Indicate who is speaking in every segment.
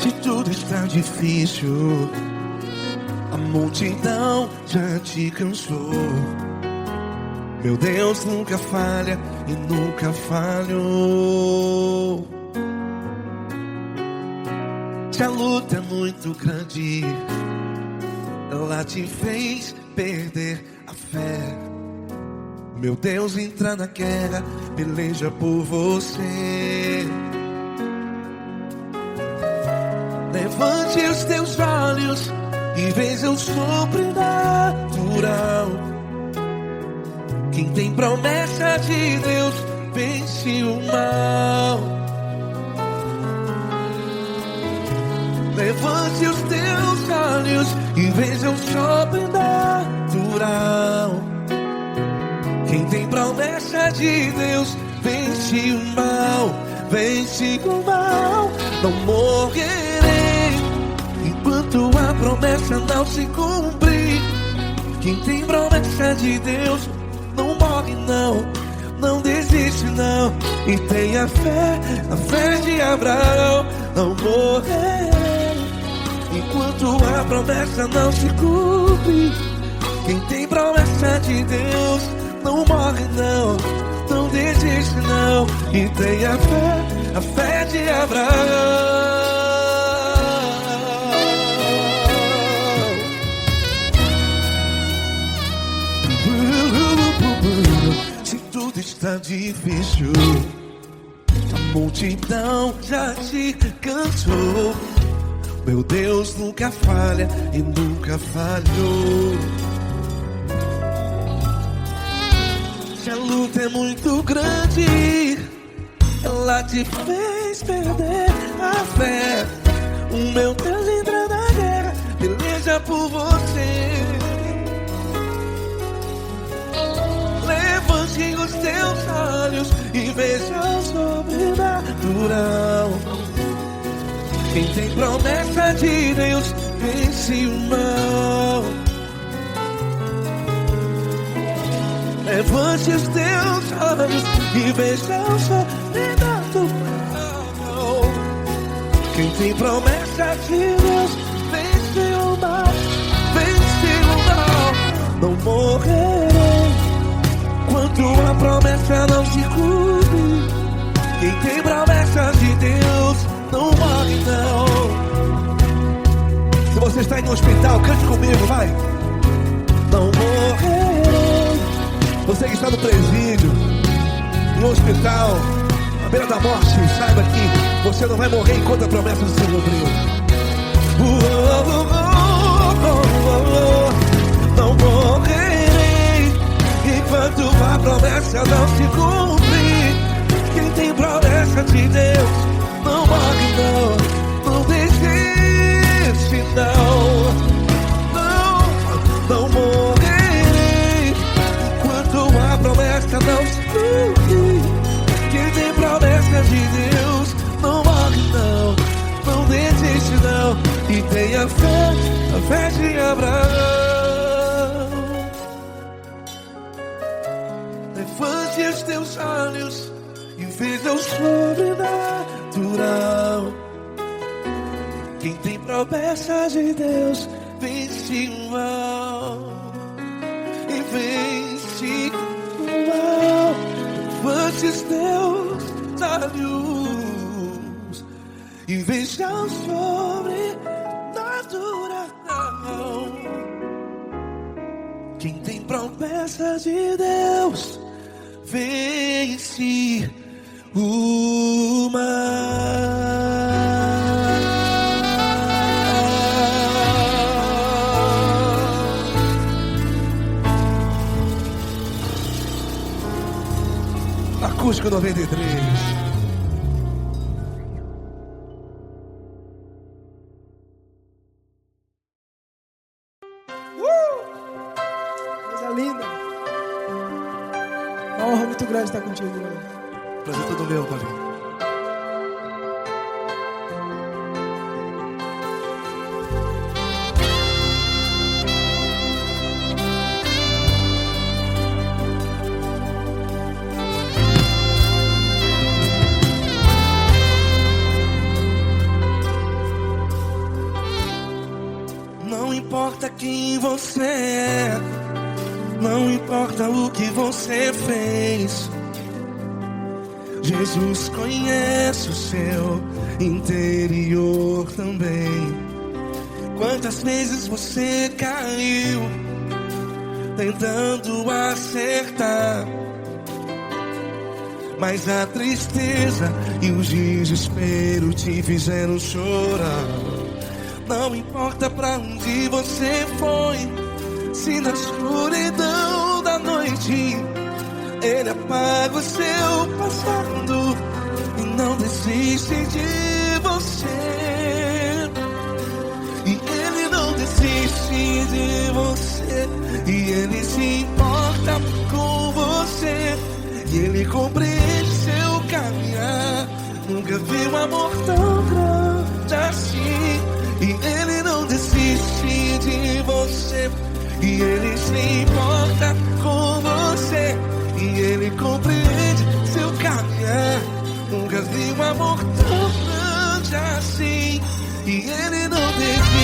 Speaker 1: Se tudo está difícil, a multidão já te cansou. Meu Deus nunca falha e nunca falhou. Se a luta é muito grande, ela te fez perder a fé. Meu Deus entra na guerra, peleja por você. Levante os teus olhos e veja o sobrenatural. Quem tem promessa de Deus vence o mal. Levante os teus olhos e veja o sobrenatural. Quem tem promessa de Deus vence o mal. Vence o mal. Não morrerei enquanto a promessa não se cumprir. Quem tem promessa de Deus não morre não, não desiste não. E tenha fé, a fé de Abraão. Não morrerei enquanto a promessa não se cumpre. Quem tem promessa de Deus não morre não, não desiste não. E tenha fé, a fé de Abraão. Se tudo está difícil, a multidão já te cansou. Meu Deus nunca falha e nunca falhou. Se a luta é muito grande, ela te fez perder a fé. O meu Deus entra na guerra, peleja por você. Levante os teus olhos e veja o sobrenatural. Quem tem promessa de Deus vence o mal. Levante os teus olhos e veja o sobrenatural. Quem tem promessa de Deus vence o mal. Vence o mal. Não morrerei enquanto a promessa não se cumpre. Quem tem promessa de Deus não morre não. Se você está aí no hospital, cante comigo, vai. Não morrerei. Você que está no presídio, no hospital, à beira da morte, saiba que você não vai morrer enquanto a promessa se cumpriu. Não morrerei enquanto a promessa não se cumprir. Quem tem promessa de Deus não morre não, não desiste não. Não morrerei enquanto a promessa não se cumprir. Quem tem promessa de Deus não morre não, não desiste não. E tenha fé, a fé de Abraão. Levante os teus olhos e veja o sobrenatural. Quem tem promessa de Deus vence o mal. E vence o mal. Levante os teus olhos e veja o sobrenatural. Quem tem promessa de Deus vence o mal. Acústico 93.
Speaker 2: Coisa linda. Uma honra muito grande estar contigo, Deus.
Speaker 1: Prazer todo meu, Paulinho. importa quem você é, não importa o que você fez, Jesus conhece o seu interior também. Quantas vezes você caiu tentando acertar, mas a tristeza e o desespero te fizeram chorar. Não importa pra onde você foi, se na escuridão da noite Ele apaga o seu passado e não desiste de você. E Ele não desiste de você, e Ele se importa com você, e Ele compreende seu caminhar. Nunca vi um amor tão grande assim. E Ele não desiste de você, e Ele se importa com você, e Ele compreende seu caminhar. Nunca vi um amor tão grande assim. E Ele não desiste.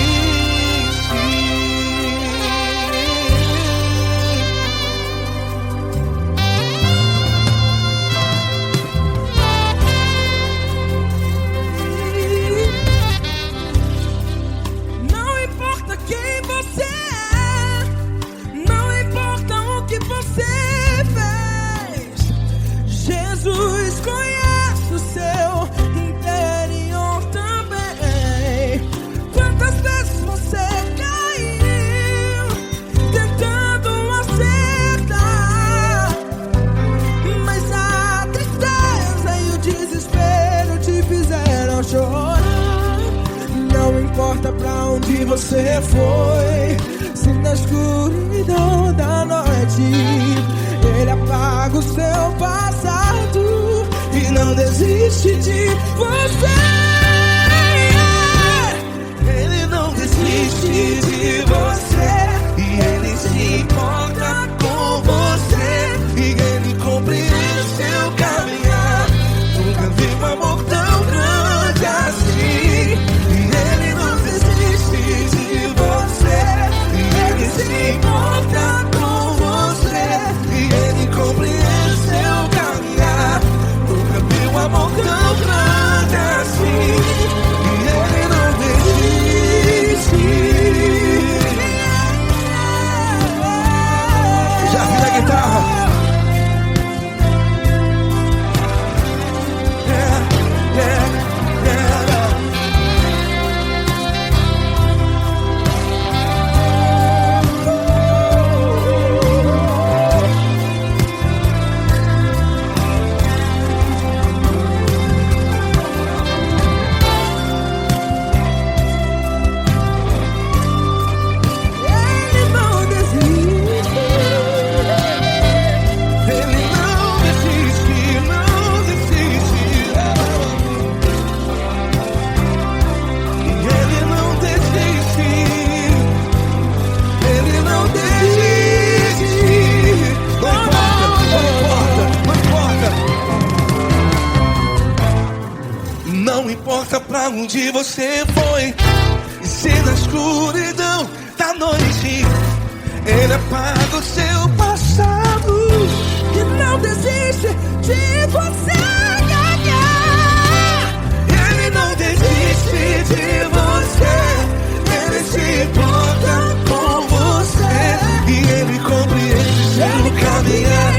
Speaker 2: Jesus conhece o seu interior também. Quantas vezes você caiu tentando acertar, mas a tristeza e o desespero te fizeram chorar. Não importa pra onde você foi, se na escuridão da noite Ele apaga o seu passado e não desiste de você.
Speaker 1: Ele não desiste de você, e Ele se importa com você, e Ele compreende seu caminhar. Nunca vi um amor tão grande assim. E Ele não desiste de você, e Ele se importa com você, e Ele compreende seu caminhar. Nunca vi um amor tão grande assim. E Ele não desiste. Já vi a guitarra. Não importa pra onde você foi, e se na escuridão da noite Ele apaga o seu passado
Speaker 2: E não desiste de você.
Speaker 1: Ele não desiste de você, Ele se importa com você, e Ele compreende seu caminhar.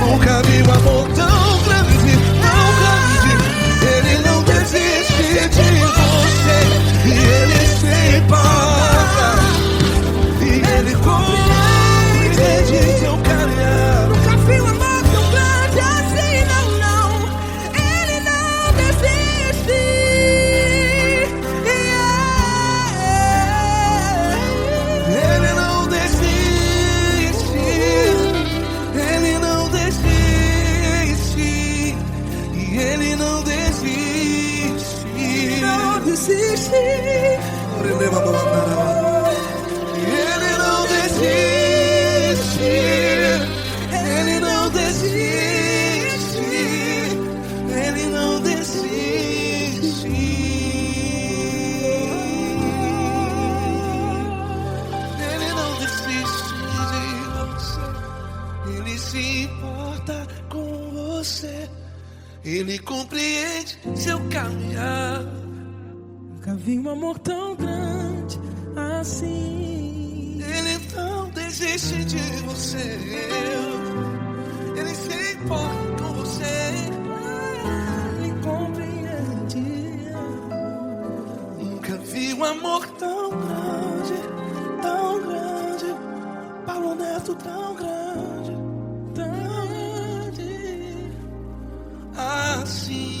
Speaker 1: Nunca vi um amor tão grande, tão grande. Ele não desiste de você, e Ele se importa, e Ele compreende seu caminhar.
Speaker 2: Nunca vi um amor tão grande assim, não, não. Ele não desiste.
Speaker 1: Ele não desiste. Ele não desiste. E Ele não desiste.
Speaker 2: Não desiste.
Speaker 1: Ele não desiste. Ele não desiste. Ele não desiste.
Speaker 2: vi um amor tão grande assim.
Speaker 1: Ele não desiste de você. Ele se importa com você.
Speaker 2: Ele compreende.
Speaker 1: Nunca vi um amor tão grande, tão grande. Paulo Neto tão grande, tão grande assim.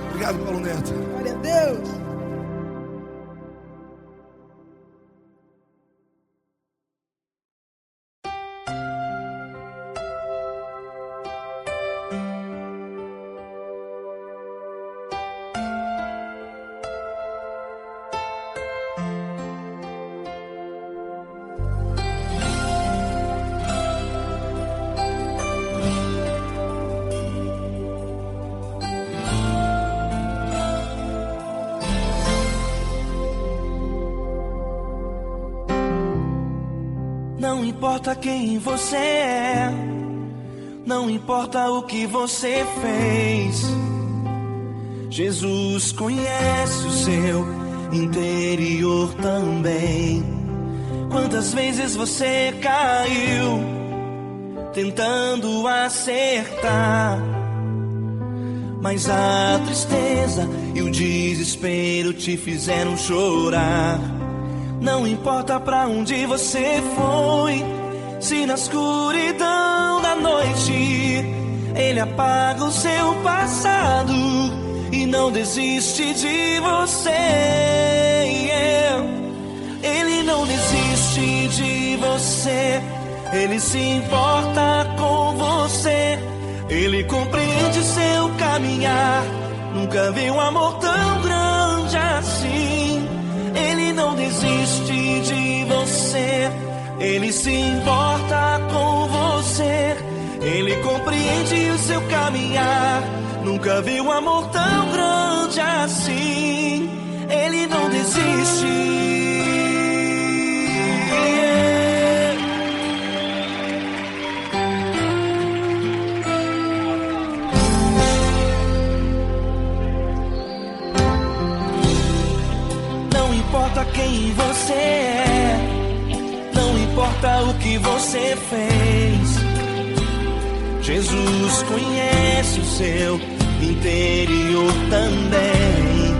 Speaker 2: Obrigado, Paulo Neto. Glória a Deus.
Speaker 3: Não importa quem você é, não importa o que você fez, Jesus conhece o seu interior também. Quantas vezes você caiu tentando acertar, mas a tristeza e o desespero te fizeram chorar. Não importa pra onde você foi, se na escuridão da noite Ele apaga o seu passado e não desiste de você. Ele não desiste de você, Ele se importa com você. Ele compreende seu caminhar, nunca vi um amor tão grande assim. Ele não desiste de você, Ele se importa com você. Ele compreende o seu caminhar, nunca vi um amor tão grande assim. Ele não desiste. Não importa quem você é, não importa o que você fez, Jesus conhece o seu interior também.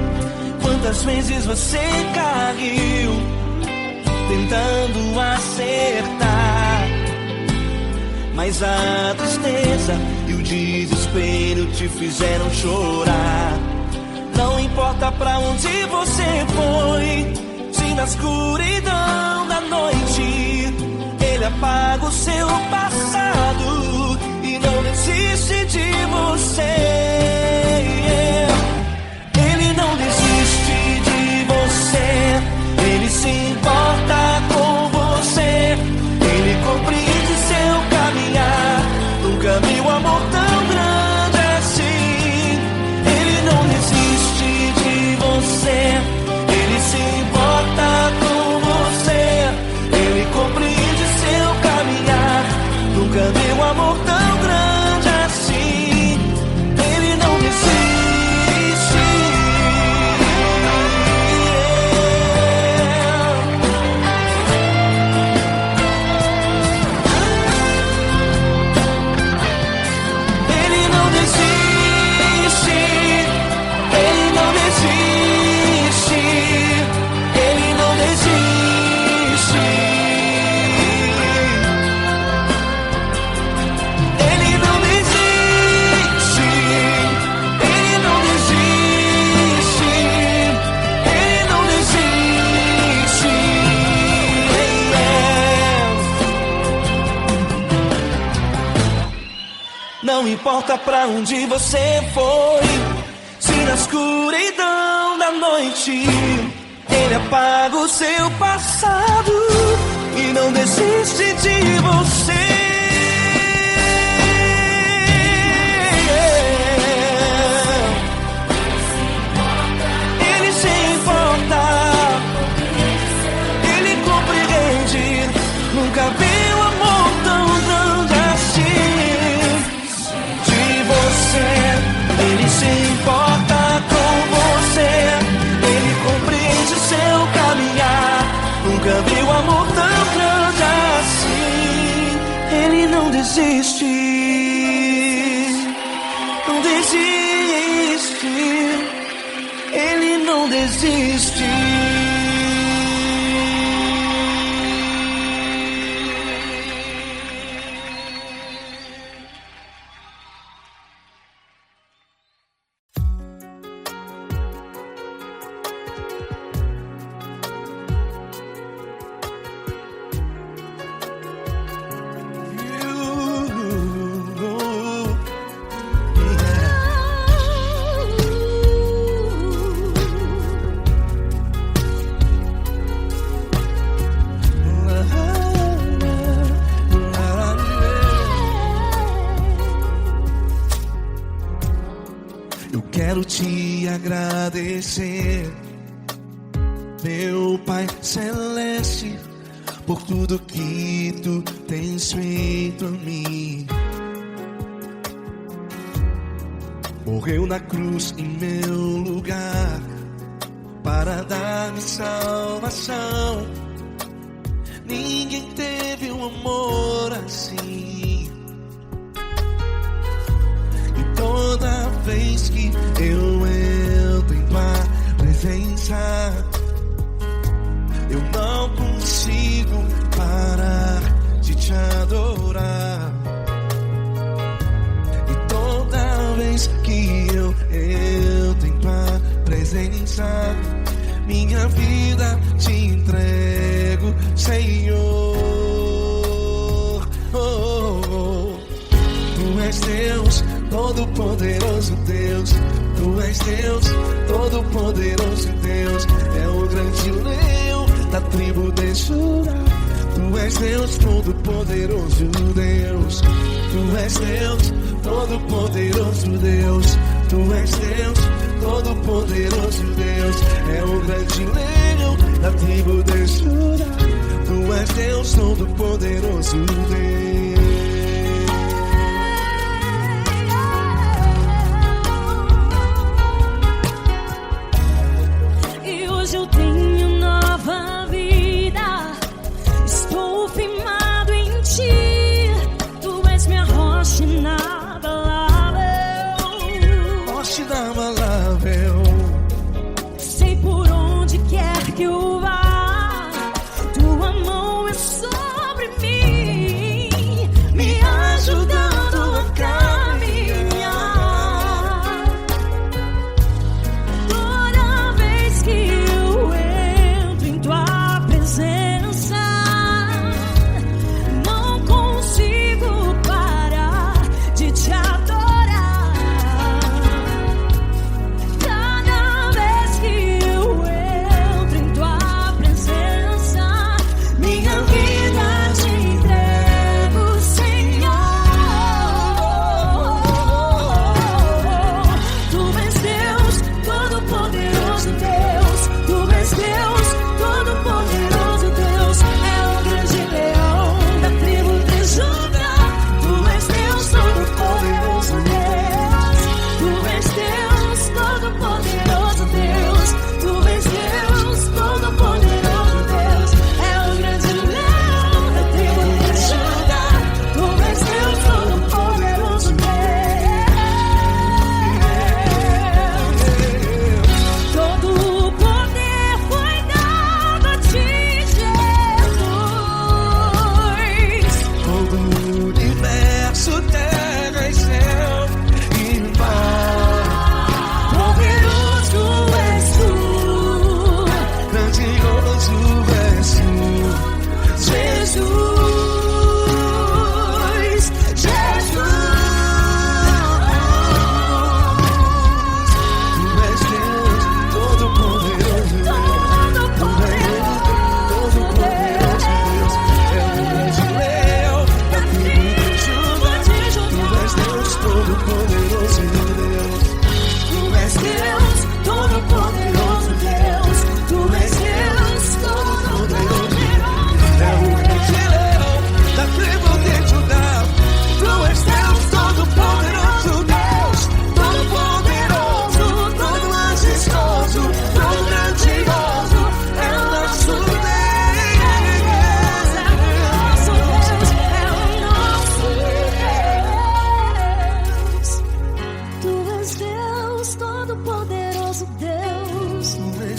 Speaker 3: Quantas vezes você caiu tentando acertar, mas a tristeza e o desespero te fizeram chorar. Não importa pra onde você foi, se na escuridão da noite Ele apaga o seu passado e não desiste de você. Ele não desiste de você, Ele se importa com você. Ele compreende seu caminhar, nunca vi um amor tão grande assim. Ele não desiste de você, Ele se importa com você. Ele compreende seu caminhar, nunca vi um amor tão grande assim. Ele não desiste. Ele não desiste. Ele não desiste. Ele não desiste. Ele não desiste. Ele não desiste. Ele não desiste. Não importa pra onde você foi, se na escuridão da noite Ele apaga o seu passado e não desiste de você. não desiste.
Speaker 1: Quero te agradecer, meu Pai Celeste, por tudo que tu tens feito a mim. Morreu na cruz em meu lugar para dar-me salvação. Ninguém teve um amor assim. E toda vez que eu entro em tua presença, eu não consigo parar de te adorar. E toda vez que eu entro em tua presença, minha vida te entrego, Senhor. Tu és Deus, Todo-Poderoso Deus. Tu és Deus, Todo-Poderoso Deus. É o grande leão da tribo de Judá. Tu és Deus, Todo-Poderoso Deus. Tu és Deus, Todo-Poderoso Deus. Tu és Deus, Todo-Poderoso Deus. É o grande leão da tribo de Judá. Tu és Deus, Todo-Poderoso Deus.
Speaker 4: Hoje eu tenho nova vida, estou firmado em ti. Tu és minha rocha inabalável.
Speaker 1: Rocha inabalável.
Speaker 4: Sei por onde quer que eu vá, tua mão é sobre mim, me ajudando a caminhar. Toda vez que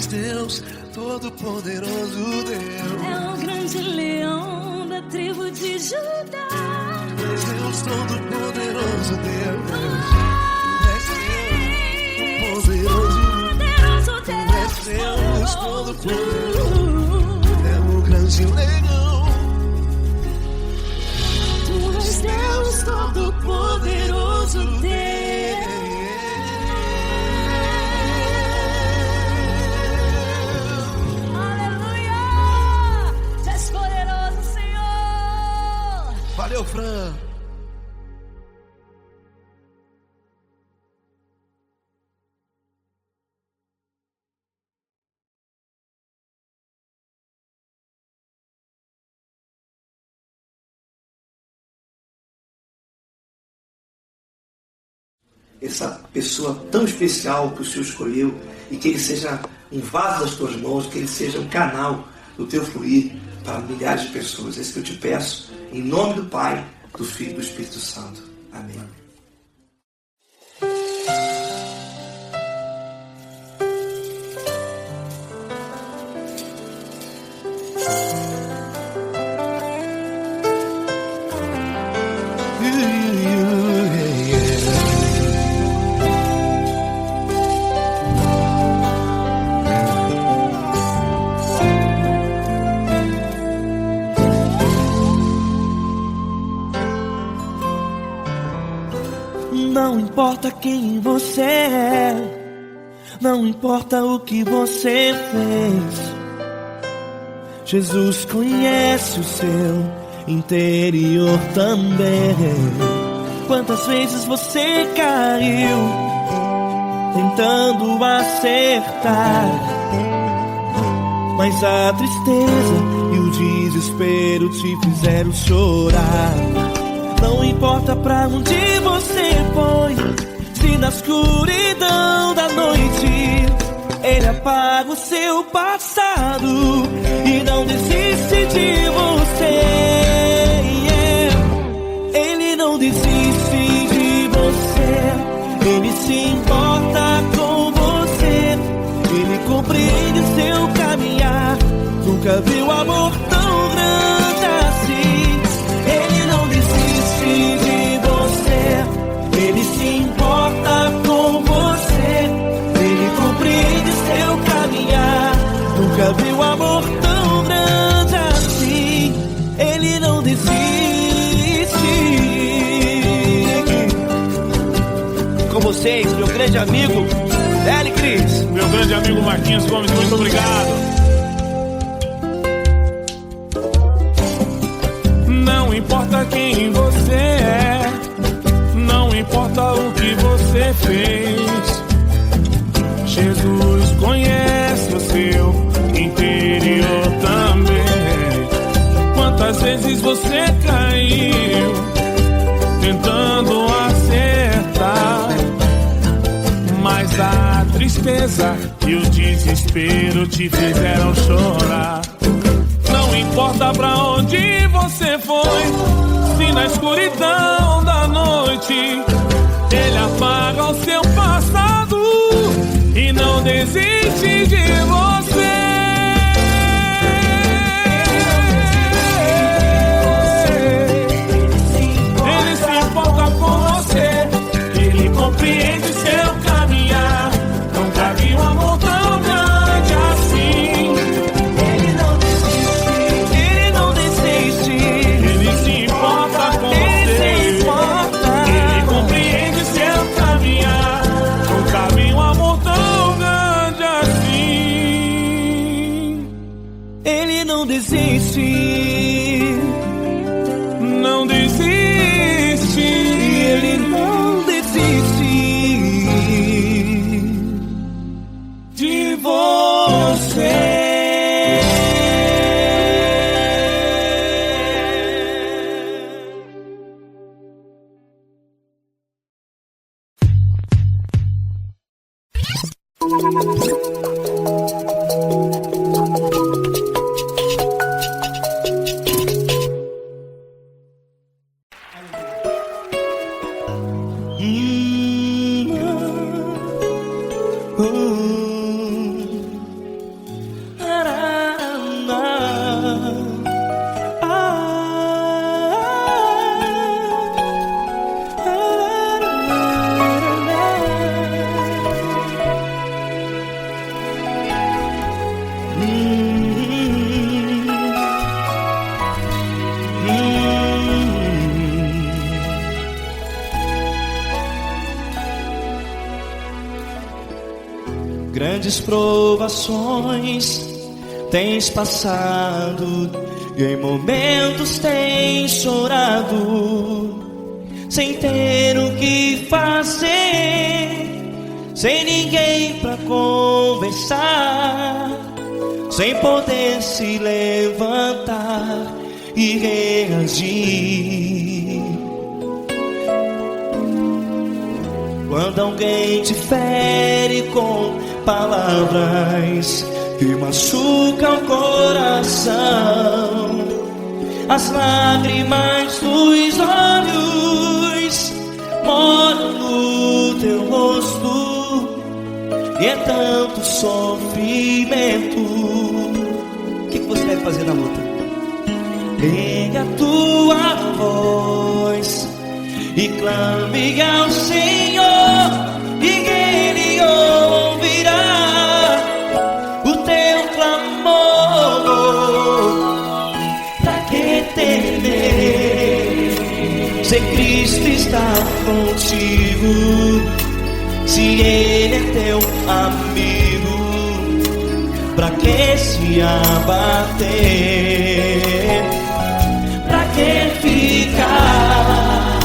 Speaker 1: Deus, Todo-Poderoso Deus.
Speaker 4: É o grande leão da tribo de Judá.
Speaker 1: És Deus, Todo-Poderoso Deus. És Deus, poderoso Deus. És Deus, Todo-Poderoso. É o grande leão.
Speaker 4: Tu és Deus Todo-Poderoso Deus. Aleluia! Tu és poderoso, Senhor.
Speaker 1: Valeu, Fran.
Speaker 5: Essa pessoa tão especial que o Senhor escolheu, e que ele seja um vaso das tuas mãos, que ele seja um canal do teu fluir para milhares de pessoas. É isso que eu te peço, em nome do Pai, do Filho e do Espírito Santo. Amém.
Speaker 3: Não importa quem você é, não importa o que você fez, Jesus conhece o seu interior também. Quantas vezes você caiu tentando acertar, mas a tristeza e o desespero te fizeram chorar. Não importa pra onde você foi, se na escuridão da noite Ele apaga o seu passado e não desiste de você. Ele não desiste de você, Ele se importa com você, Ele compreende seu caminhar. Nunca viu amor tão grande assim. Ele não desiste de você, Ele se importa com você, Ele compreende seu caminhar. Nunca viu amor tão grande assim. Ele não desiste. Com vocês, meu grande amigo Eli Cris.
Speaker 6: Meu grande amigo Marquinhos Gomes, muito obrigado. Não importa quem você é, não importa o que você fez, Jesus conhece o seu interior também. Quantas vezes você caiu tentando acertar, mas a tristeza e o desespero te fizeram chorar. Não importa pra onde você foi, se na escuridão da noite Ele apaga o seu passado e não desiste de você. Ele se importa com você, Ele compreende seu caminhar. Nunca vi um amor tão grande assim. Ele não desiste, Ele se importa com você, Ele compreende seu caminhar. Nunca vi um amor tão grande assim. Ele não desiste, não desiste, Ele não desiste de você.
Speaker 3: grandes provações tens passado, e em momentos tens chorado, sem ter o que fazer, sem ninguém pra conversar, sem poder se levantar e reagir. Quando alguém te fere com palavras que machucam o coração, as lágrimas dos olhos moram no teu rosto, e é tanto sofrimento. O que você deve fazer na luta? Erga a tua voz e clame ao Senhor, e Ele ouvirá o teu clamor. Pra que temer, se Cristo está contigo, se Ele é teu amigo? Pra que se abater? Pra que ficar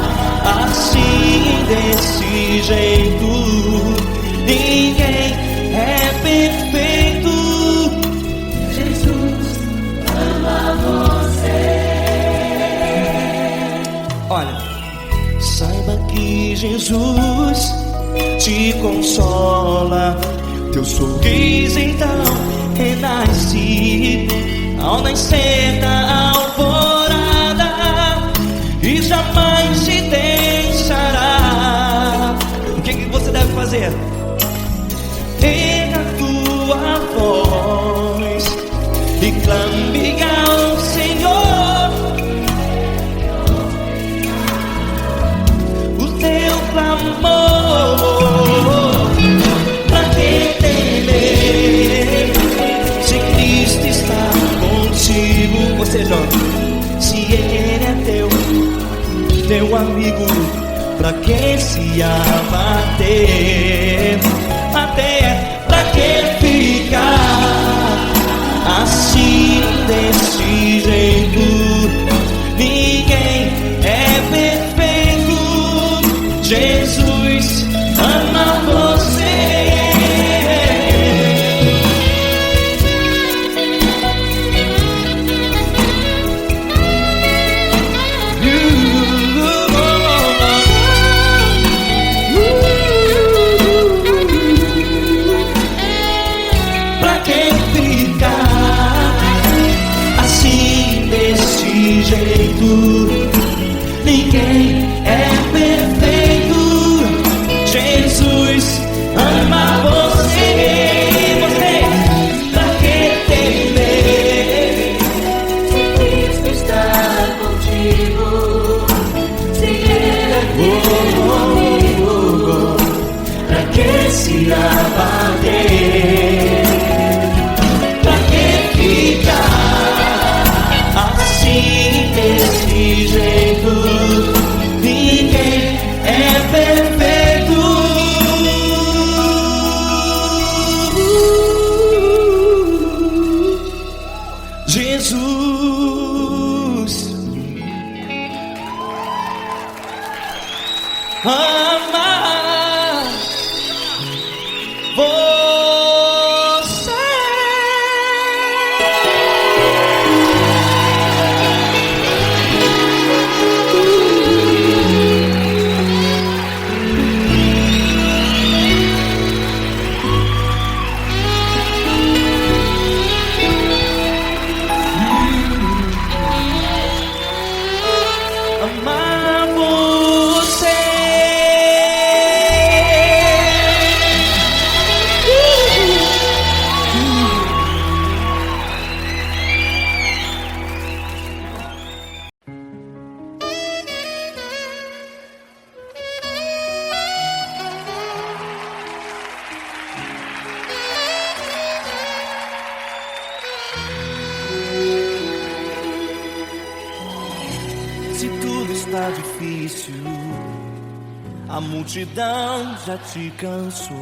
Speaker 3: assim, desse jeito? Ninguém é perfeito. Jesus ama você. Olha, saiba que Jesus te consola, teu sorriso então renasce ao nascer da alvorada, e jamais te deixará. O que você deve fazer? Erga a tua voz e clame ao Senhor, o teu clamor. Pra que temer, se Cristo está contigo? Ou seja, se Ele é teu amigo, pra que se abater? Até pra que ficar assim, desse jeito? Ninguém é perfeito. Jesus ama você. Ninguém é perfeito. Jesus ama você. Você, pra que temer, se Cristo está contigo, se Ele é teu amigo? Pra que se abater? Pra que ficar assim, desse jeito? Ninguém é perfeito. Jesus ama você. Amar você. Se tudo está difícil, a multidão já te cansou,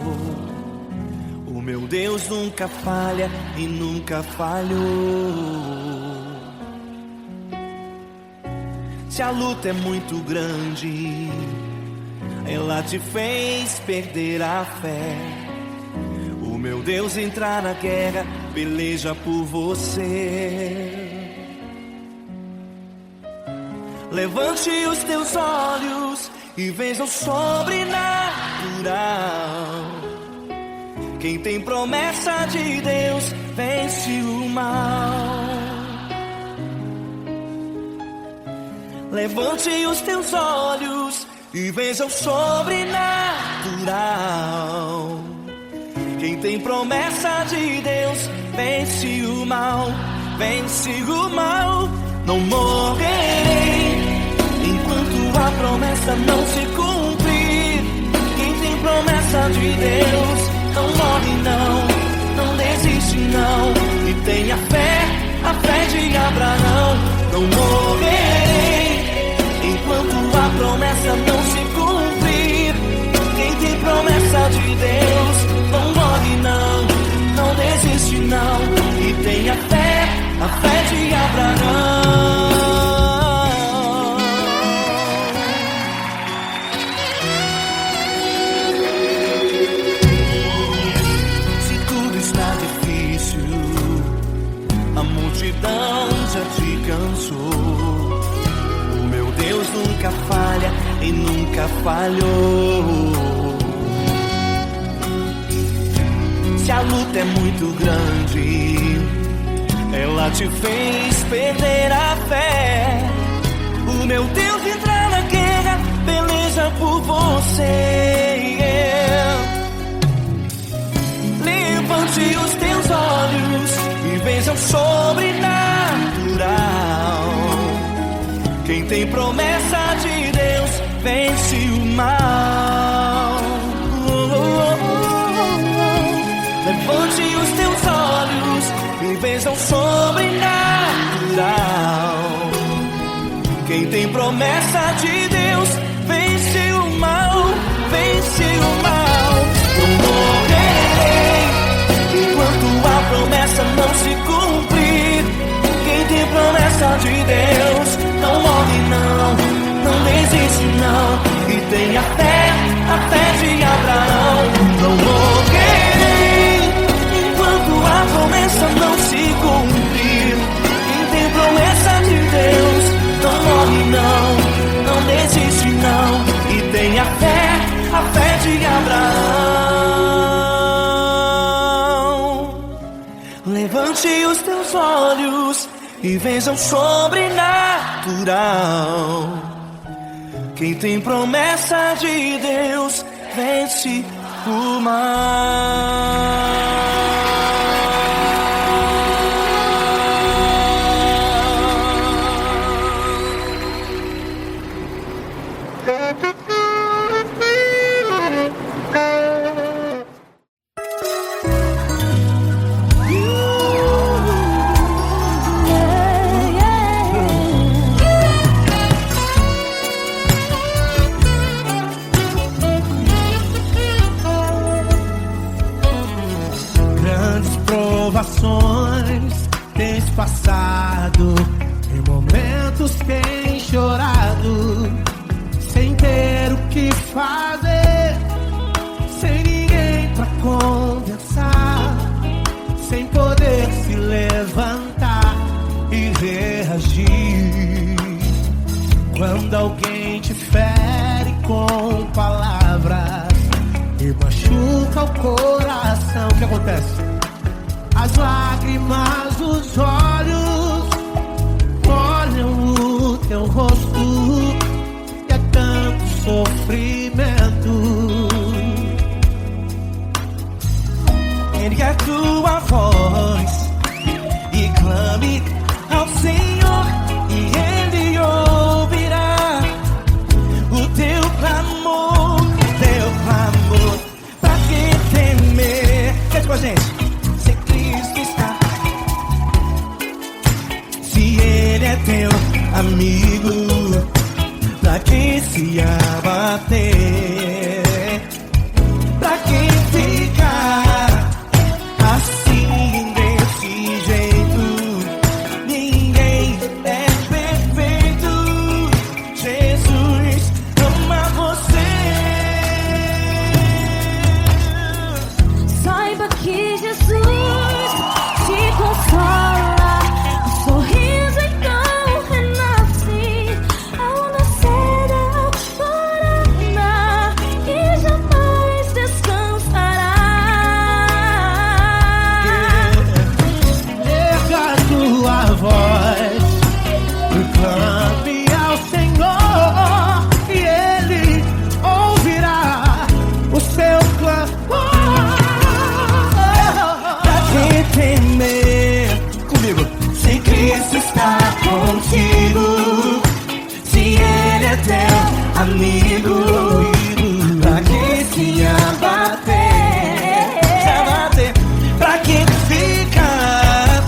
Speaker 3: o O meu Deus nunca falha e nunca falhou. Se a luta é muito grande, ela te fez perder a fé. O meu Deus entrar na guerra, peleja por você. Levante os teus olhos e veja o sobrenatural. Quem tem promessa de Deus vence o mal. Levante os teus olhos e veja o sobrenatural. Quem tem promessa de Deus vence o mal, vence o mal. Não morrerei enquanto a promessa não se cumprir. Quem tem promessa de Deus não morre não, não desiste não. E tenha fé, a fé de Abraão. Não morrerei enquanto a promessa não se cumprir. Quem tem promessa de Deus não morre não, não desiste não. E tenha fé, a fé de Abraão. Se tudo está difícil, a multidão já te cansou. O meu Deus nunca falha e nunca falhou. Se a luta é muito grande, ela te fez perder a fé. O meu Deus entra na guerra, peleja por você. Levante os teus olhos e veja o sobrenatural. Quem tem promessa de Deus vence o mal. Levante os teus olhos e veja o sobrenatural. Quem tem promessa de Deus vence o mal, vence o mal. Não morrerei enquanto a promessa não se cumprir. Quem tem promessa de Deus não morre não, não desiste não. E tenha fé, a fé de Abraão. Não morrerei enquanto a promessa não se cumprir. Quem tem promessa de Deus não morre não, não desiste não. E tenha fé, a fé de Abraão. Levante os teus olhos e veja o sobrenatural. Quem tem promessa de Deus vence o mal.
Speaker 2: Tens passado, em momentos tens chorado, sem ter o que fazer, sem ninguém pra conversar, sem poder se levantar e reagir. Quando alguém te fere com palavras e machuca o coração, o que acontece? As lágrimas dos olhos molham o teu rosto, e é tanto sofrimento.
Speaker 3: Ergue a tua voz e clame ao Senhor, e Ele ouvirá o teu clamor, pra que temer? Cante com a gente. É teu amigo, pra que se abater? Pra que ficar amigo. Pra que se abater? Pra que ficar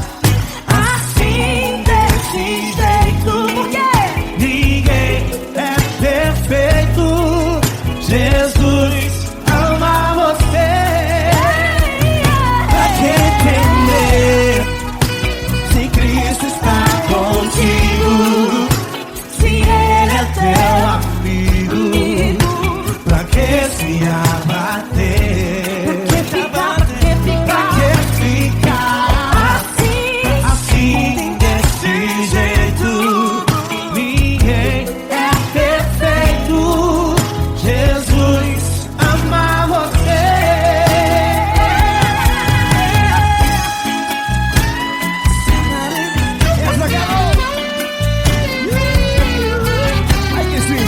Speaker 3: assim desse jeito? Ninguém é perfeito. Jesus ama você. Pra que temer se Cristo está contigo? Se Ele é teu amigo, pra que se abater? Pra que ficar assim desse jeito? Ninguém é perfeito. Jesus ama você. Ai que sim.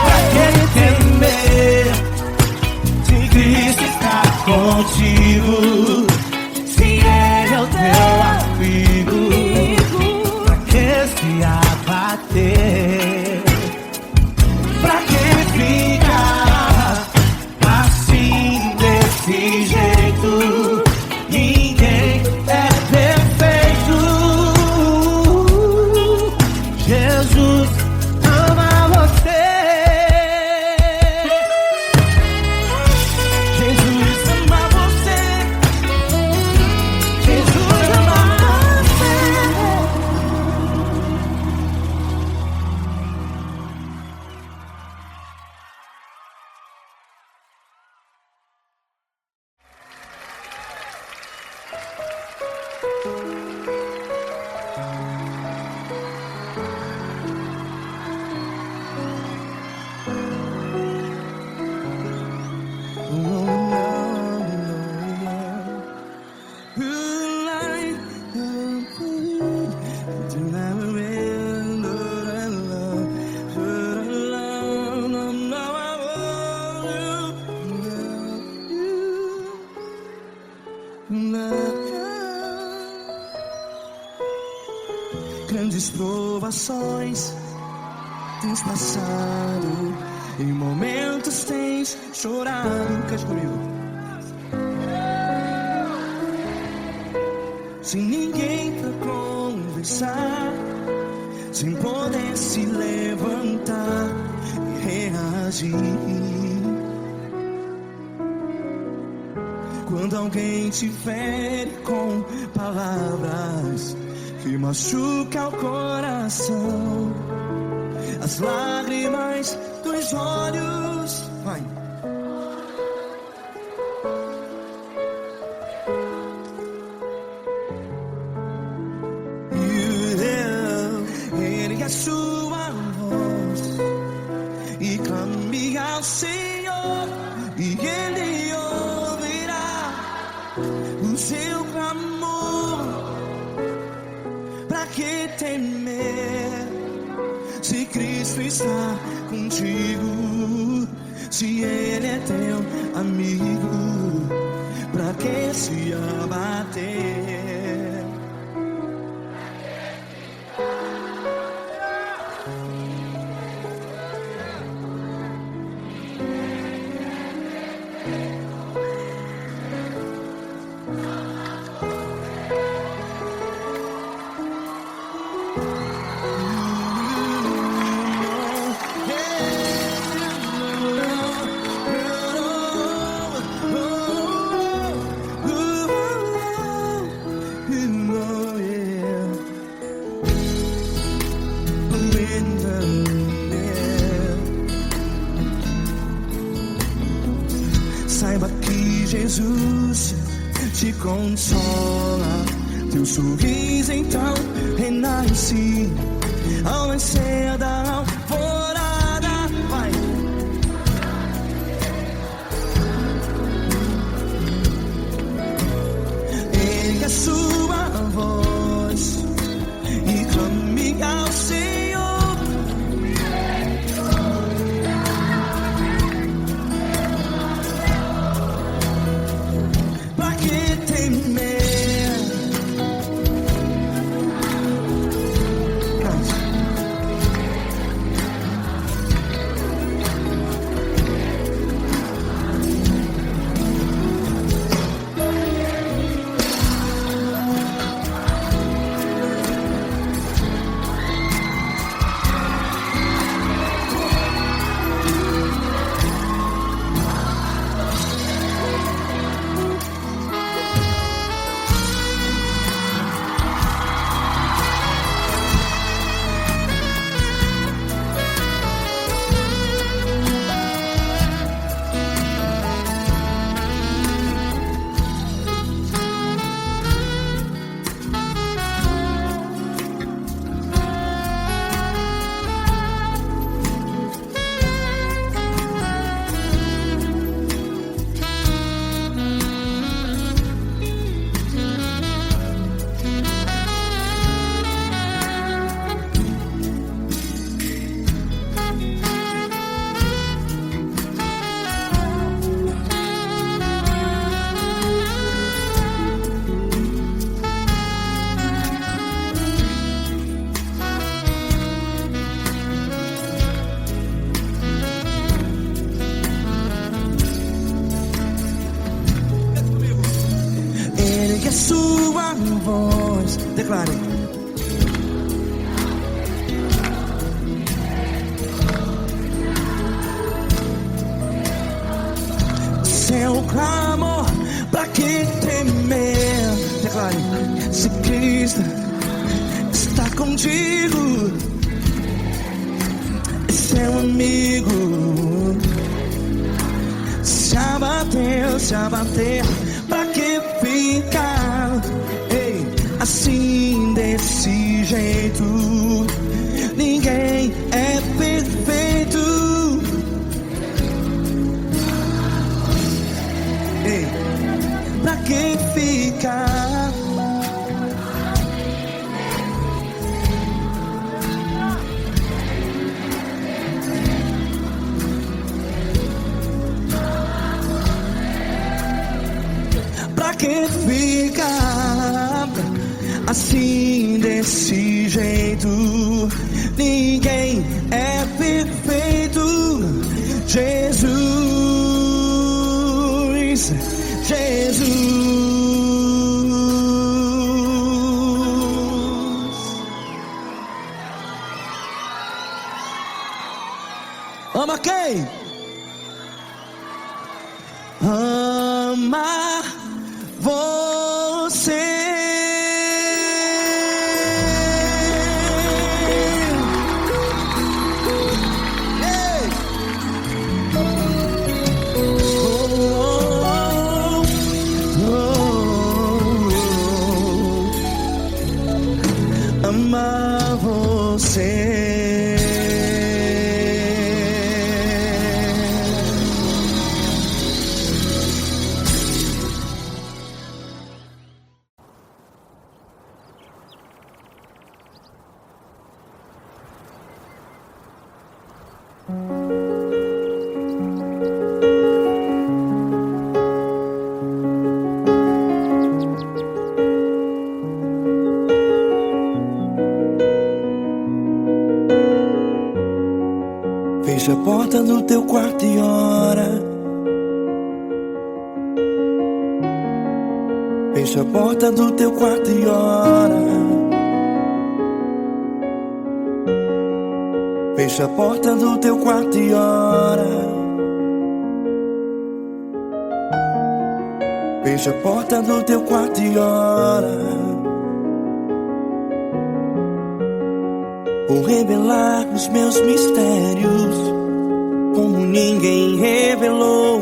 Speaker 3: Pra que temer se Cristo está contigo? Se Ele é o teu amigo, pra que se abater? Pra que ficar assim desse jeito? Ninguém é perfeito. Jesus ama você. Jesus ama você. Jesus ama você. Grandes provações tens passado, em momentos tens chorado. Cante comigo. Sem ninguém pra conversar, sem poder se levantar e reagir. Quando alguém te fere com palavras que machuca o coração, as lágrimas dos olhos, vai. Ergue a sua voz e clame ao Senhor, e Ele ouvirá o seu clamor. Pra que temer se Cristo está contigo? Se Ele é teu amigo, pra que se abater? Saiba que Jesus te consola, teu sorriso então renasce ao nascer da alvorada. Vai. Ergue a sua voz
Speaker 2: a sua voz. Declare. Seu clamor, pra que temer? Declare. Se Cristo está contigo, é seu amigo. Se abater, pra que ficar? Ei, assim desse jeito, ninguém é perfeito. Ei, pra que ficar? Pra que ficar assim desse jeito? Ninguém é perfeito. Jesus, Jesus. Ama quem? Ama você. Ei. Ama você. Fecha a porta do teu quarto e ora. Fecha a porta do teu quarto e ora. Fecha a porta do teu quarto e ora. Fecha a porta do teu quarto e ora. Vou revelar os meus mistérios como ninguém revelou.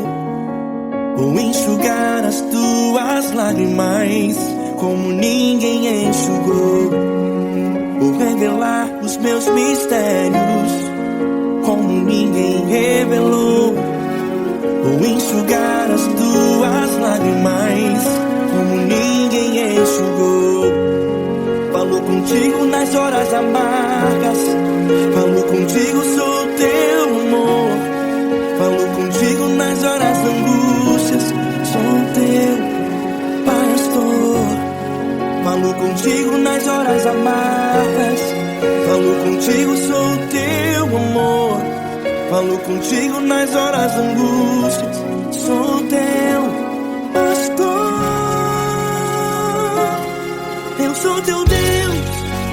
Speaker 2: Vou enxugar as tuas lágrimas como ninguém enxugou. Vou revelar os meus mistérios como ninguém revelou. Vou enxugar as tuas lágrimas como ninguém enxugou. Falo contigo nas horas amargas, falo contigo, sou teu amor. Falo contigo nas horas da angústias, sou teu pastor. Falo contigo nas horas amargas, falo contigo, sou teu amor. Falo contigo nas horas da angústias, sou teu pastor. Eu sou teu Deus,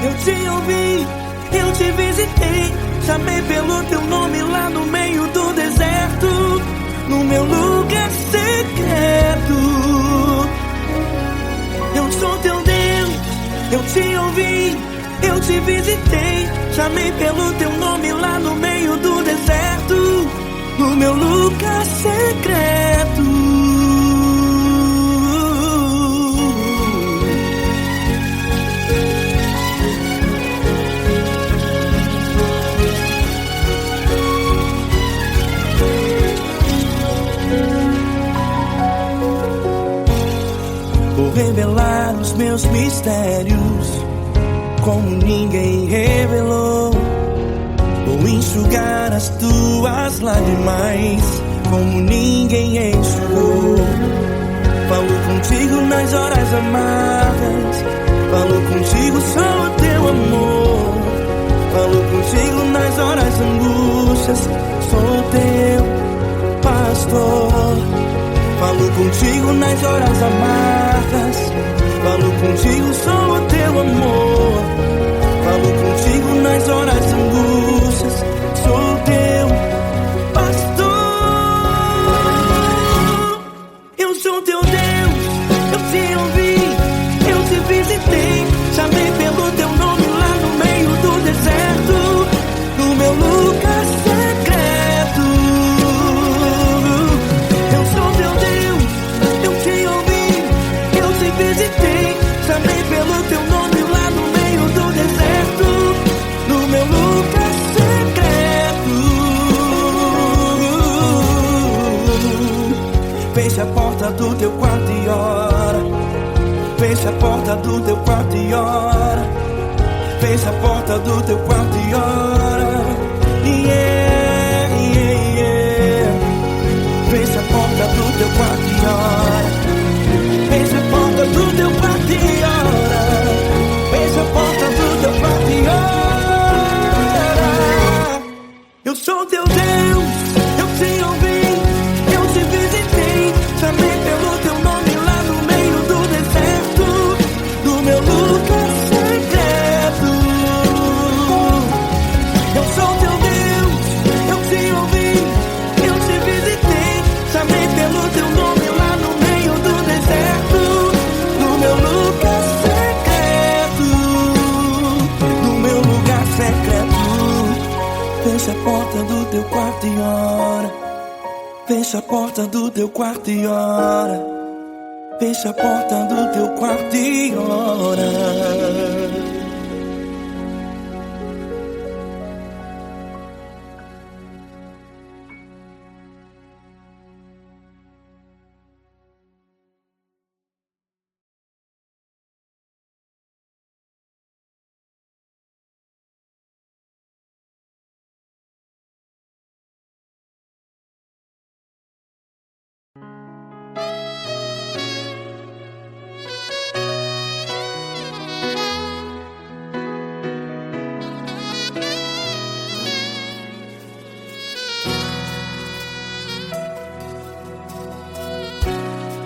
Speaker 2: eu te ouvi, eu te visitei. Chamei pelo teu nome lá no meio do deserto, no meu lugar secreto. Eu sou teu Deus, eu te ouvi, eu te visitei. Chamei pelo teu nome lá no meio do deserto, no meu lugar secreto. Vou revelar os meus mistérios como ninguém revelou. Vou enxugar as tuas lágrimas como ninguém enxugou. Falo contigo nas horas amargas, falo contigo, sou teu amor. Falo contigo nas horas angústias, sou teu pastor. Falo contigo nas horas amargas,
Speaker 3: Falo contigo, sou o teu amor. Falo contigo nas horas de angústias. Sou o teu pastor. Eu sou teu Deus, eu te ouvi, eu te visitei. Chamei pelo teu nome lá no meio do deserto, no meu lugar secreto. Eu sou teu Deus, eu te ouvi, eu te visitei. Chamei pelo teu nome lá no meio do deserto, no meu lugar secreto. Fecha a porta do teu quarto e ora. Fecha a porta do teu quarto e ora. Fecha a porta do teu quarto e ora. Yeah, yeah, yeah. Fecha a porta do teu quarto e ora. Fecha a porta do teu quarto e ora. Fecha a porta do teu quarto e ora. Eu sou teu Deus, eu te ouvi, eu te visitei. Chamei pelo teu nome lá no meio do deserto, no meu lugar secreto. Eu sou teu Deus, eu te ouvi, eu te visitei. Chamei pelo teu nome lá no meio do deserto, no meu lugar secreto, no meu lugar secreto. Fecha a porta do teu quarto e ora. Fecha a porta do teu quarto e ora. Fecha a porta do teu quarto e ora.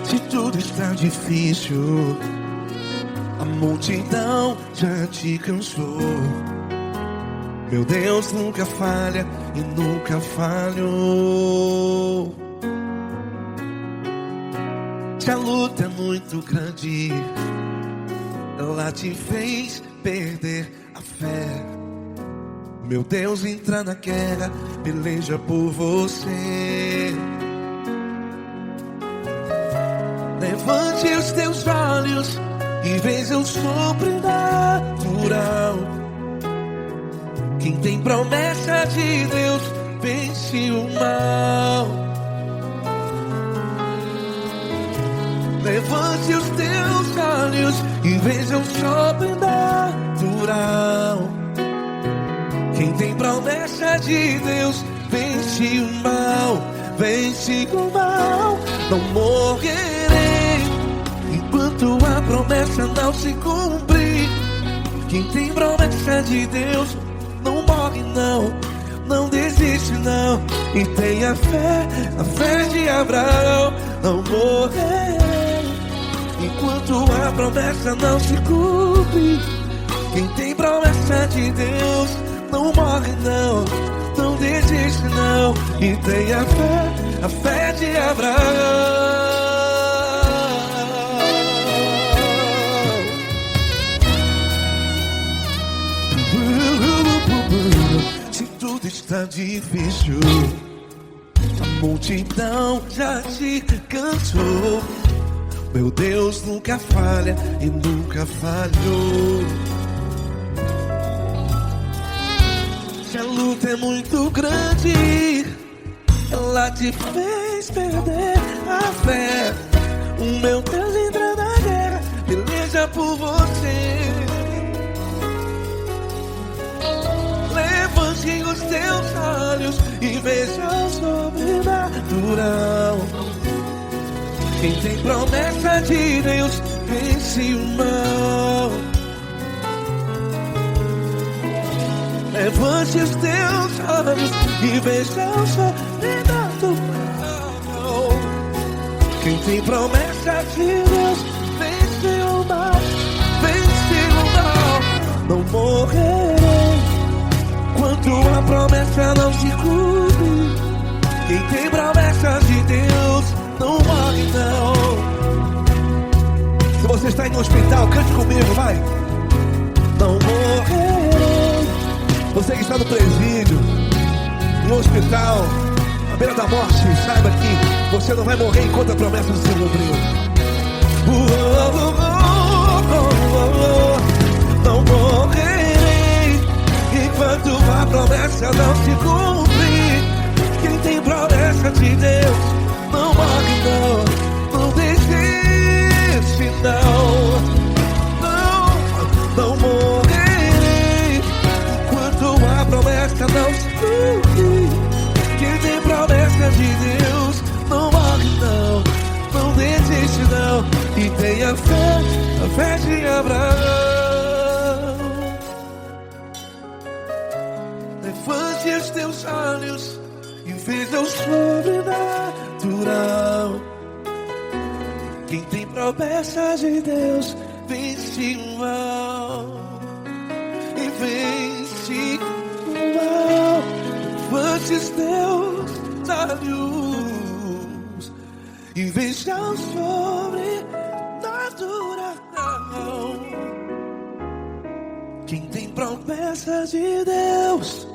Speaker 1: Se tudo está difícil, a multidão já te cansou. Meu Deus nunca falha e nunca falhou. Se a luta é muito grande, ela te fez perder a fé. Meu Deus entra na guerra, peleja por você. Levante os teus olhos e veja o sobrenatural. Quem tem promessa de Deus vence o mal. Levante os teus olhos e veja o sobrenatural. Quem tem promessa de Deus vence o mal. Vence o mal. Não morrerei enquanto a promessa não se cumprir. Quem tem promessa de Deus não morre não, não desiste não. E tenha fé, a fé de Abraão. Não morrerei enquanto a promessa não se cumpre. Quem tem promessa de Deus não morre não, não desiste não. E tenha fé, a fé de Abraão. Se tudo está difícil, a multidão já te cansou. Meu Deus nunca falha e nunca falhou. Se a luta é muito grande, ela te fez perder a fé. O meu Deus entra na guerra, peleja por você. Levante os teus olhos e veja o sobrenatural. Quem tem promessa de Deus vence o mal. Levante os teus olhos e veja o sobrenatural. Quem tem promessa de Deus vence o mal. morrerei enquanto a promessa não se cumpre. Quem tem promessa de Deus não morre não. Se você está em um hospital, cante comigo, vai. Não morrerei. Você que está no presídio, em um hospital, à beira da morte, saiba que você não vai morrer enquanto a promessa não se cumpriu. Não morrerei enquanto a promessa não se cumprir. Quem tem promessa de Deus não morre não. Não desiste não. Não morrerei enquanto a promessa não se cumprir. Quem tem promessa de Deus não morre não. Não desiste não. E tenha fé, a fé de Abraão. Levante os teus olhos e veja o sobrenatural. Quem tem promessa de Deus vence o mal. E vence o mal. Levante os teus olhos e veja o sobrenatural. Quem tem promessa de Deus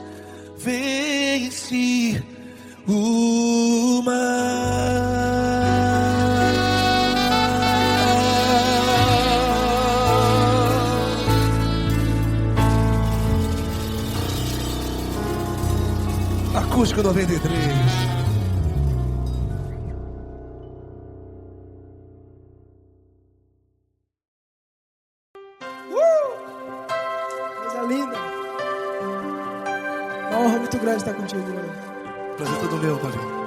Speaker 1: vence o mal. Acústico 93.
Speaker 2: Coisa linda. Uma honra muito grande estar contigo, irmão.
Speaker 1: Prazer todo meu, Paulinho.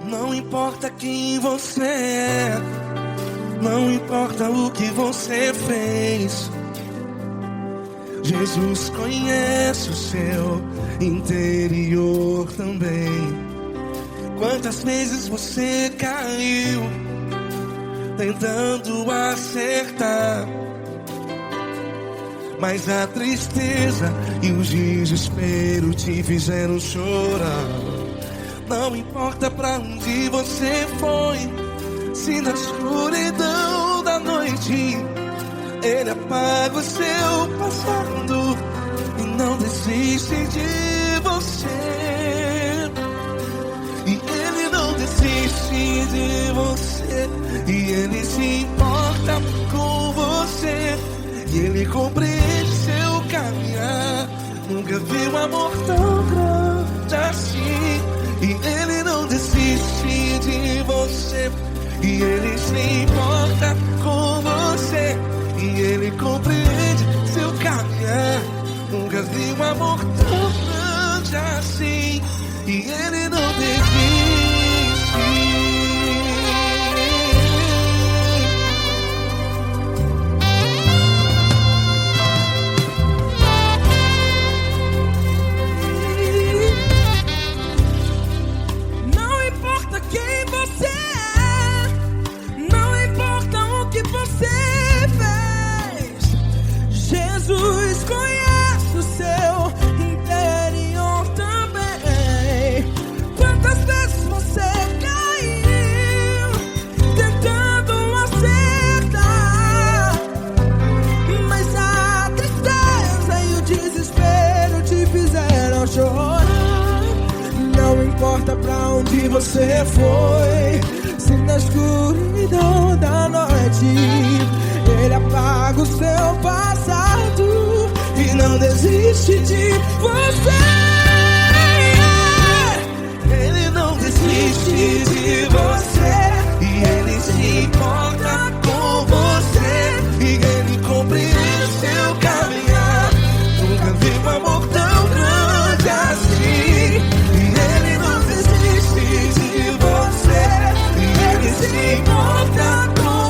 Speaker 1: Não importa quem você é, não importa o que você fez, Jesus conhece o seu interior também. Quantas vezes você caiu tentando acertar, mas a tristeza e o desespero te fizeram chorar. Não importa pra onde você foi, se na escuridão da noite Ele apaga o seu passado e não desiste de você. E Ele não desiste de você. E Ele se importa com você. E Ele compreende seu caminhar. Nunca vi um amor tão grande assim. E Ele não desiste de você. E Ele se importa com você. E Ele compreende seu caminhar. Nunca vi um amor tão grande assim. E Ele não desiste.
Speaker 2: Não importa quem você é, não importa o que você fez, Jesus conhece o seu interior também. Quantas vezes você caiu tentando acertar, mas a tristeza e o desespero te fizeram chorar. Não importa pra onde você foi, se na escuridão da noite Ele apaga o seu passado e não desiste de você.
Speaker 1: Ele não desiste de você. E Ele se importa com você. E Ele compreende seu caminhar. Nunca vi um amor tão grande assim. E Ele não desiste de você. E Ele se importa com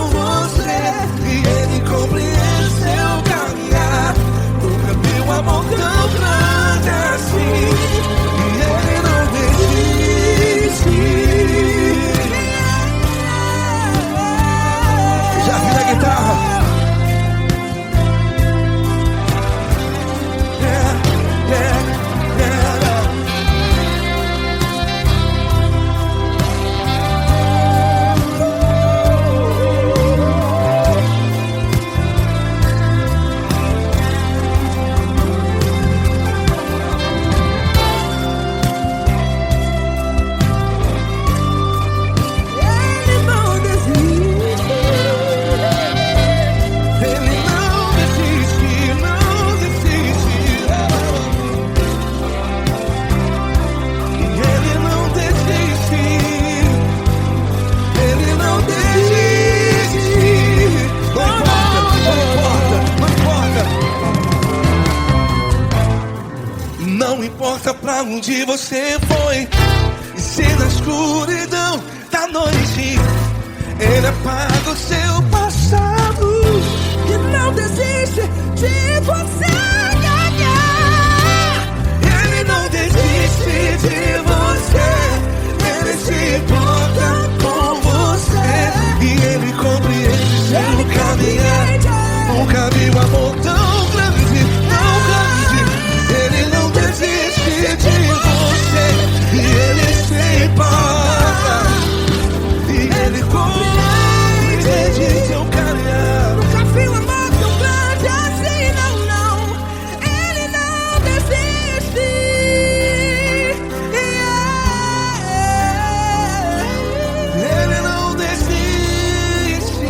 Speaker 1: Não importa pra onde você foi, e se na escuridão da noite Ele apaga o seu passado
Speaker 2: E não desiste de você.
Speaker 1: Ele não desiste de você. Ele se importa com você. E Ele compreende seu caminhar. Nunca vi um amor tão grande, tão grande. Ele não desiste de você. E Ele se importa. E Ele compreende seu caminhar.
Speaker 2: Nunca vi um amor tão grande assim, não, não. Ele não desiste.
Speaker 1: Ele não desiste.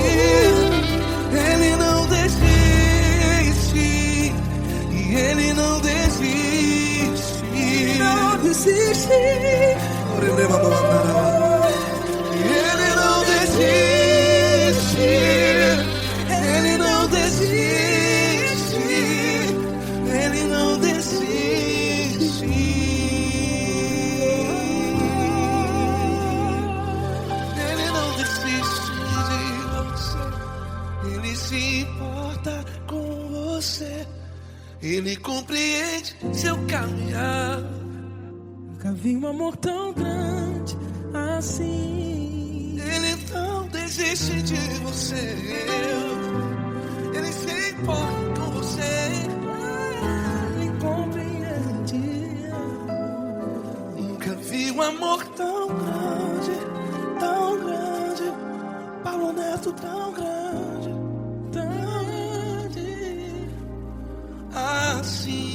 Speaker 1: Ele não desiste. E Ele não desiste.
Speaker 2: Não desiste.
Speaker 1: Ele não desiste. Ele não desiste. Ele não desiste. Ele não desiste de você. Ele se importa com você. Ele compreende seu caminhar.
Speaker 2: Nunca vi um amor tão grande assim.
Speaker 1: Ele não desiste de você. Ele se importa com você.
Speaker 2: Ele compreende.
Speaker 1: Nunca vi um amor tão grande, tão grande. Paulo Neto tão grande, tão grande assim.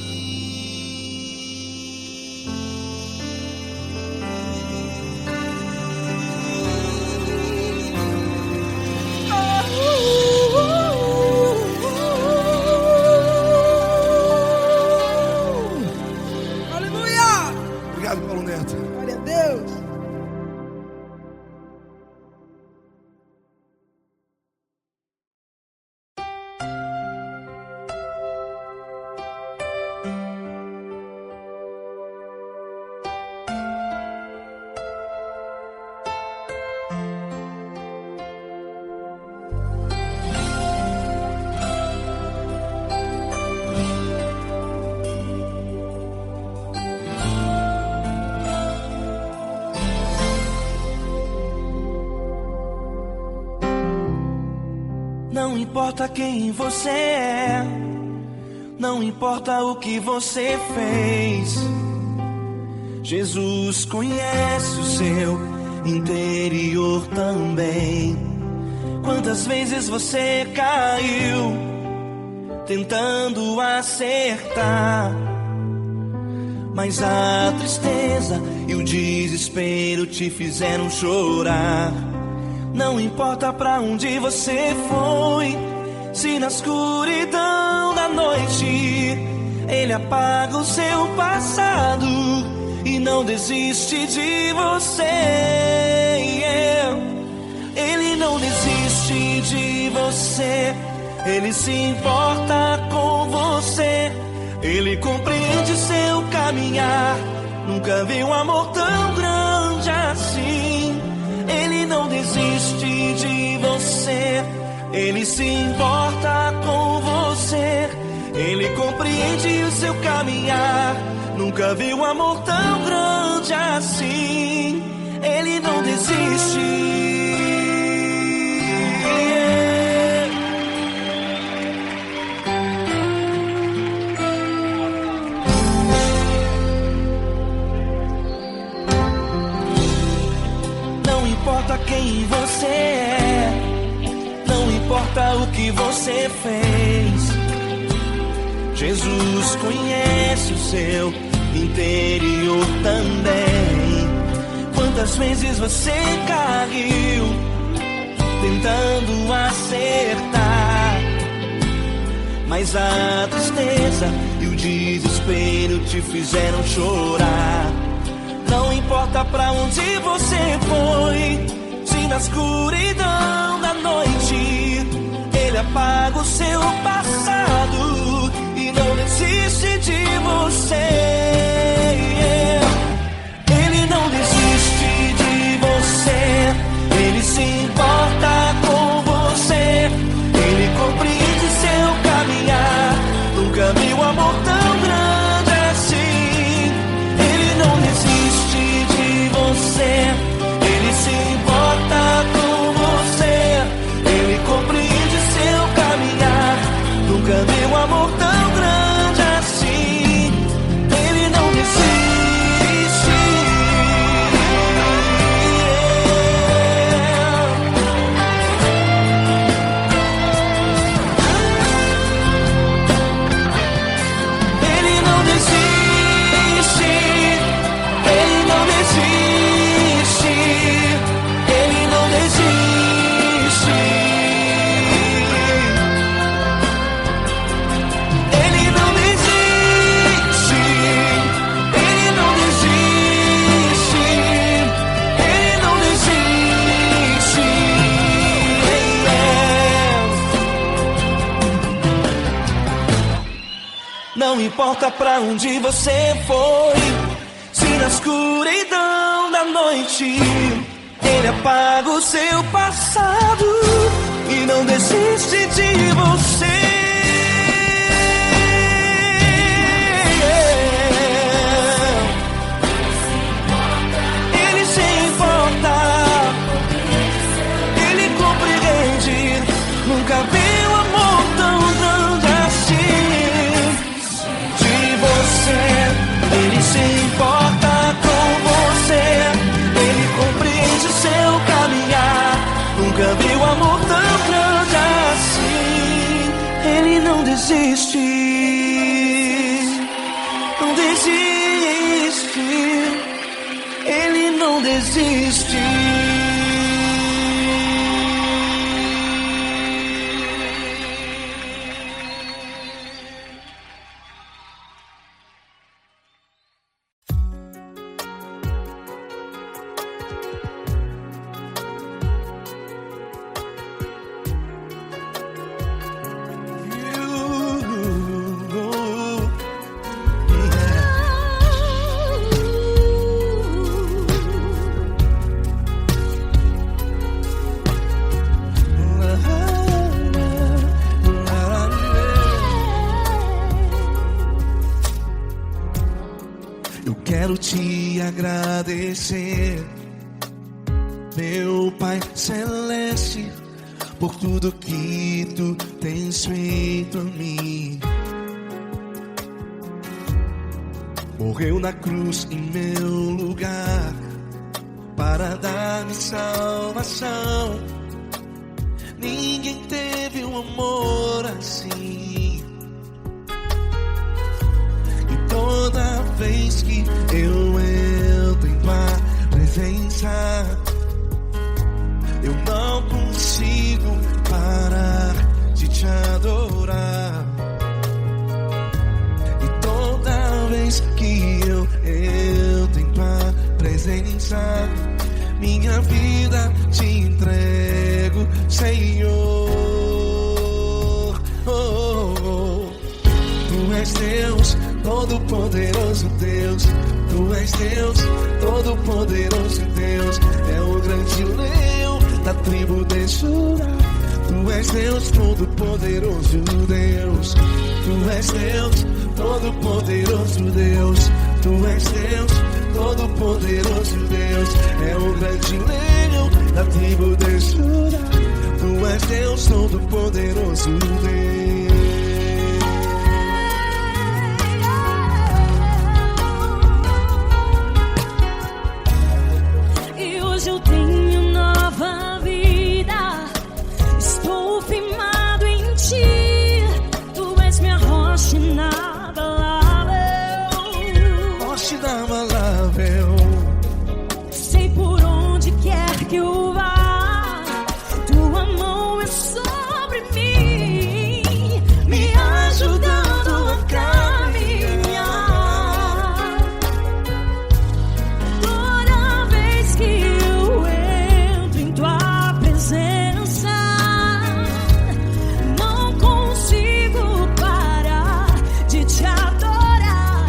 Speaker 2: Aleluia!
Speaker 1: Obrigado, Paulo Neto.
Speaker 2: Glória a Deus.
Speaker 3: Não importa quem você é, não importa o que você fez, Jesus conhece o seu interior também. Quantas vezes você caiu tentando acertar, mas a tristeza e o desespero te fizeram chorar. Não importa pra onde você foi, se na escuridão da noite Ele apaga o seu passado e não desiste de você. Ele não desiste de você. Ele se importa com você. Ele compreende seu caminhar. Nunca vi um amor tão grande assim. Ele não desiste de você. Ele se importa com você. Ele compreende o seu caminhar. Nunca vi um amor tão grande assim. Ele não desiste. Não importa quem você é, não importa o que você fez, Jesus conhece o seu interior também. Quantas vezes você caiu tentando acertar, mas a tristeza e o desespero te fizeram chorar. Não importa pra onde você foi, se na escuridão da noite Ele apaga o seu passado e não desiste de você. importa pra onde você foi, se na escuridão da noite Ele apaga o seu passado e não desiste de você. Ele se importa, Ele compreende. Nunca vi um amor tão grande assim de você. Ele se importa com você, Ele compreende o seu caminhar. Nunca vi um amor tão grande assim. Ele não desiste, não desiste. Ele não desiste.
Speaker 1: Quero te agradecer, meu Pai Celeste, por tudo que Tu tens feito a mim. Morreu na cruz em meu lugar para dar-me salvação. Ninguém teve um amor assim. Toda vez que eu entro em Tua presença, eu não consigo parar de Te adorar. E toda vez que eu entro em Tua presença, minha vida Te entrego, Senhor. Tu és Deus, Todo-Poderoso Deus, Tu és Deus, Todo-Poderoso Deus, é o grande leão da tribo de Judá. Tu és Deus, Todo-Poderoso Deus, Tu és Deus, Todo-Poderoso Deus, Tu és Deus, Todo-Poderoso Deus, é o grande leão da tribo de Judá. Tu és Deus, Todo-Poderoso Deus.
Speaker 4: Eu tenho nova vida, estou firmado em Ti. Tu és minha rocha inabalável,
Speaker 1: Rocha inabalável.
Speaker 4: sei por onde quer que eu vá, Tua mão é sobre mim, me ajudando a caminhar. Toda vez que não consigo parar de Te adorar.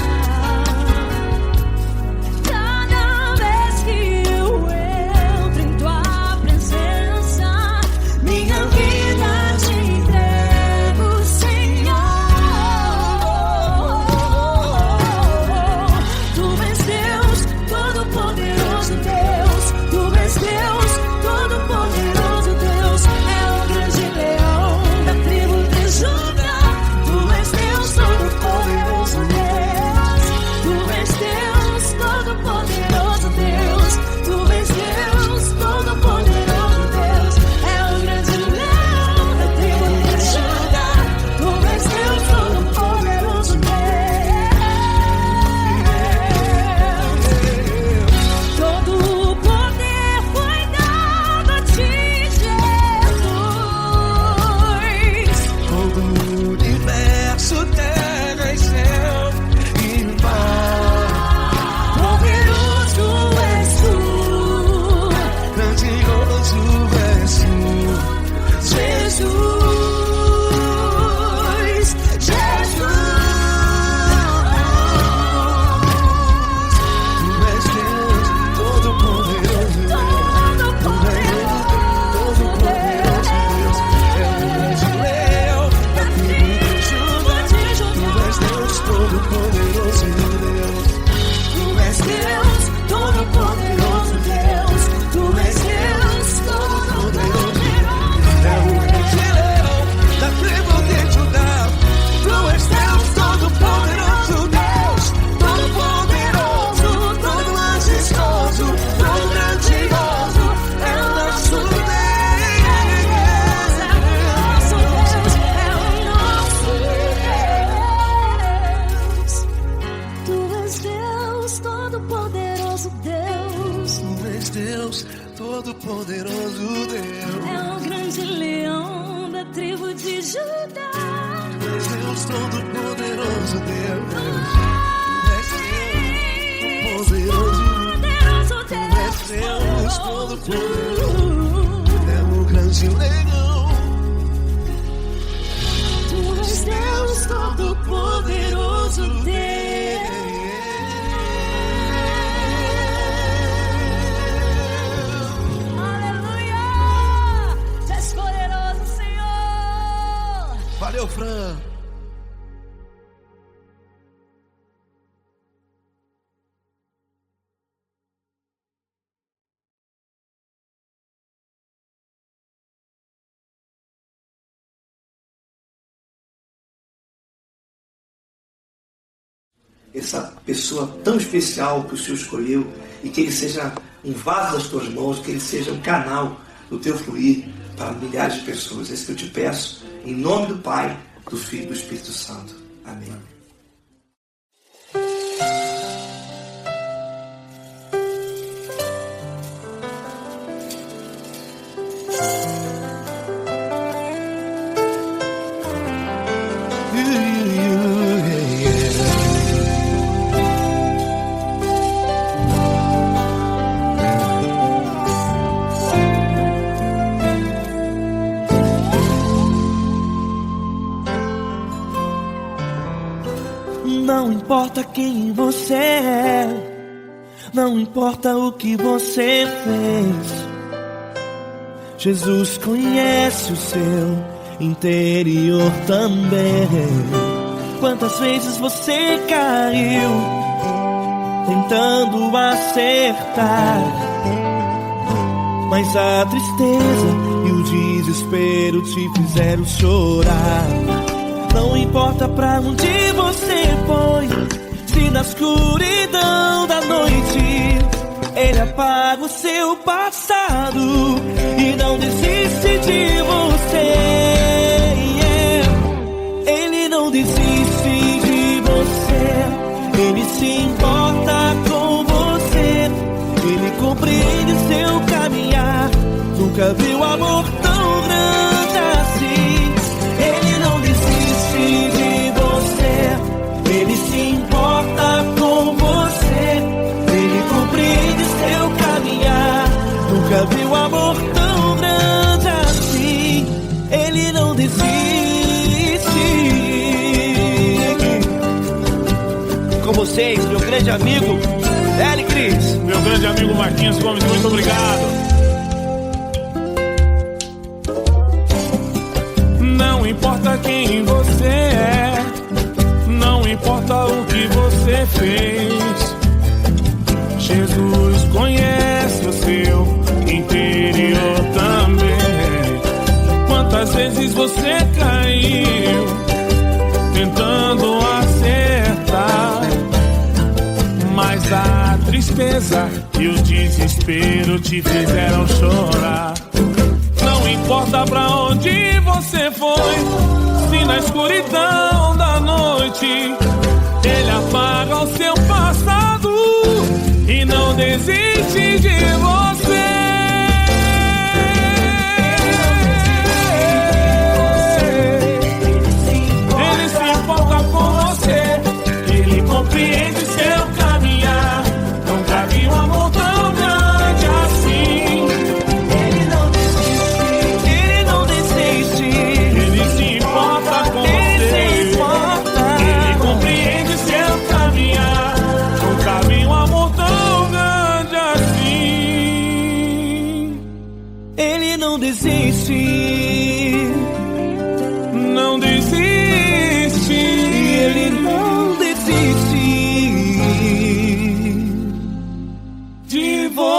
Speaker 1: Deus, todo-poderoso Deus.
Speaker 4: É o grande leão da tribo de Judá.
Speaker 1: Deus, todo-poderoso Deus. Deus todo-poderoso, é o grande leão.
Speaker 4: Tu és Deus todo-poderoso, Deus. Aleluia! Tu és poderoso, Senhor.
Speaker 1: Valeu, Fran.
Speaker 5: Essa pessoa tão especial que o Senhor escolheu, e que ele seja um vaso das tuas mãos, que ele seja um canal do teu fluir para milhares de pessoas. É isso que eu te peço, em nome do Pai, do Filho e do Espírito Santo. Amém.
Speaker 3: Não importa quem você é, não importa o que você fez, Jesus conhece o seu interior também. Quantas vezes você caiu tentando acertar, mas a tristeza e o desespero te fizeram chorar. Não importa pra onde você foi, se na escuridão da noite Ele apaga o seu passado e não desiste de você. Ele não desiste de você, Ele se importa com você, Ele compreende seu caminhar. Nunca viu amor tão grande assim. Ele não desiste de você, Ele se importa com você, Ele compreende seu caminhar. Nunca viu amor tão grande assim. Ele não desiste. Com vocês, meu grande amigo L. Cris.
Speaker 6: Meu grande amigo Marquinhos Gomes, muito obrigado. Não importa quem você é, não importa o que você fez, Jesus conhece o seu interior também. Quantas vezes você caiu tentando acertar, mas a tristeza e o desespero te fizeram chorar. Não importa pra onde você foi, se na escuridão da noite Ele apaga o seu passado e não desiste de você. Ele se importa com você, Ele compreende seu caminhar. Nunca vi um amor tão grande assim. Ele não desiste, Ele se importa com você, Ele compreende seu caminhar. Nunca vi um amor tão grande assim. Ele não desiste, não desiste, Ele não desiste de você.